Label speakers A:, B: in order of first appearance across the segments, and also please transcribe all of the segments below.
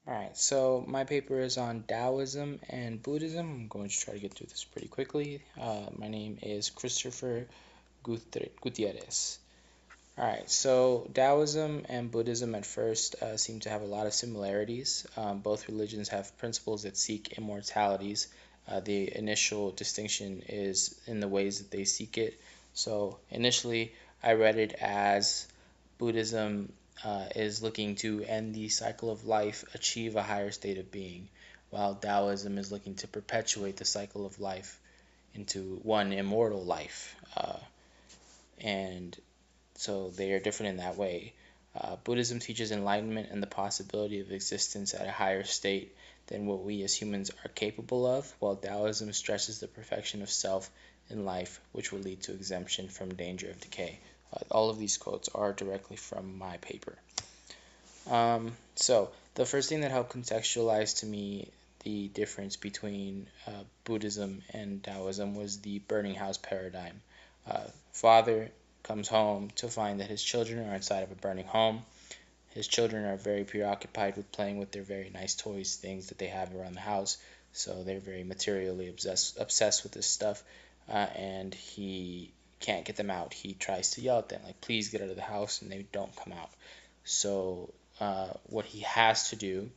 A: Alright, so my paper is on Taoism and Buddhism. I'm going to try to get through this pretty quickly. My name is Christopher Gutierrez. Alright, so Taoism and Buddhism at first seem to have a lot of similarities. Both religions have principles that seek immortalities. The initial distinction is in the ways that they seek it. So initially, I read it as Buddhism is looking to end the cycle of life, achieve a higher state of being, while Taoism is looking to perpetuate the cycle of life into one immortal life. And so they are different in that way. Buddhism teaches enlightenment and the possibility of existence at a higher state than what we as humans are capable of, while Taoism stresses the perfection of self in life, which will lead to exemption from danger of decay. All of these quotes are directly from my paper. So the first thing that helped contextualize to me the difference between Buddhism and Taoism was the burning house paradigm. Father comes home to find that his children are inside of a burning home. His children are very preoccupied with playing with their very nice toys, things that they have around the house. So they're very materially obsessed with this stuff, and he can't get them out. He tries to yell at them, like, please get out of the house, and they don't come out. So what he has to do,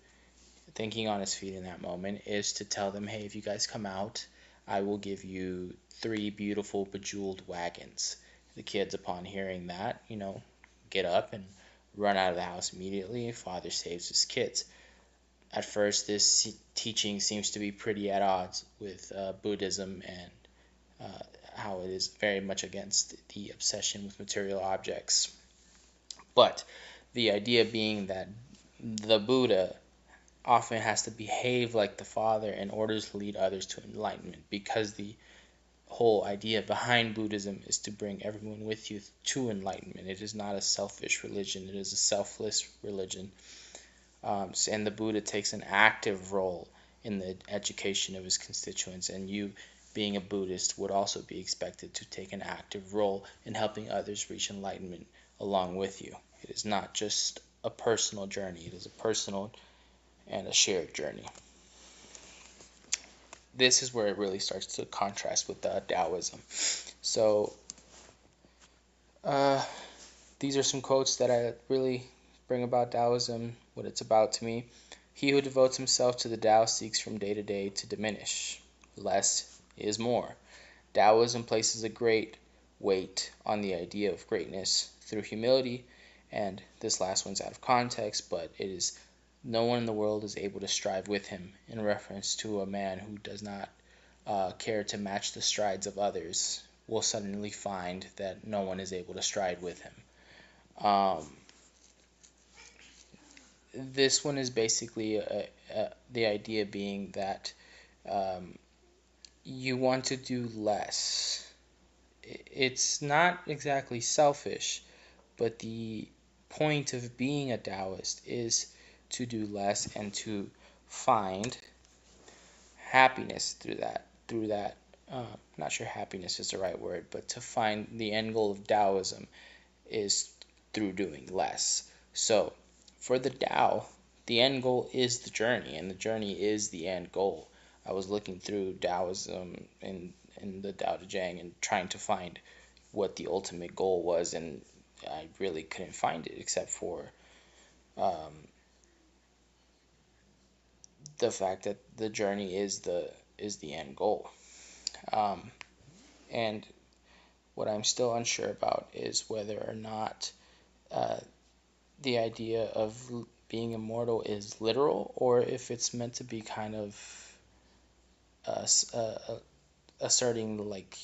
A: thinking on his feet in that moment, is to tell them, hey, if you guys come out, I will give you 3 beautiful bejeweled wagons. The kids, upon hearing that, get up and run out of the house immediately. Father saves his kids. At first, this teaching seems to be pretty at odds with Buddhism and how it is very much against the obsession with material objects. But the idea being that the Buddha often has to behave like the Father in order to lead others to enlightenment, because the whole idea behind Buddhism is to bring everyone with you to enlightenment. It is not a selfish religion, it is a selfless religion. And the Buddha takes an active role in the education of his constituents, and you, being a Buddhist, would also be expected to take an active role in helping others reach enlightenment along with you. It is not just a personal journey, it is a personal and a shared journey. This is where it really starts to contrast with Taoism. So these are some quotes that I really bring about Taoism, what it's about to me. He who devotes himself to the Tao seeks from day to day to diminish. Less is more. Taoism places a great weight on the idea of greatness through humility, and this last one's out of context, but it is no one in the world is able to strive with him, in reference to a man who does not care to match the strides of others will suddenly find that no one is able to stride with him. This one is basically the idea being that you want to do less. It's not exactly selfish, but the point of being a Taoist is to do less and to find happiness through that. Not sure happiness is the right word, but to find the end goal of Taoism is through doing less. So for the Tao, the end goal is the journey, and the journey is the end goal. I was looking through Taoism in the Tao Te Ching and trying to find what the ultimate goal was, and I really couldn't find it except for the fact that the journey is the end goal. And what I'm still unsure about is whether or not the idea of being immortal is literal, or if it's meant to be kind of asserting like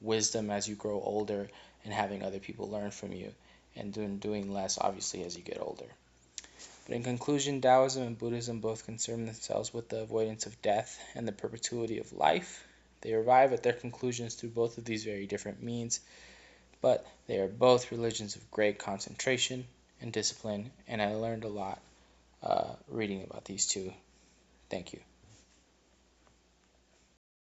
A: wisdom as you grow older and having other people learn from you, and doing less obviously as you get older. But in conclusion, Taoism and Buddhism both concern themselves with the avoidance of death and the perpetuity of life. They arrive at their conclusions through both of these very different means, but they are both religions of great concentration and discipline, and I learned a lot reading about these two. Thank you.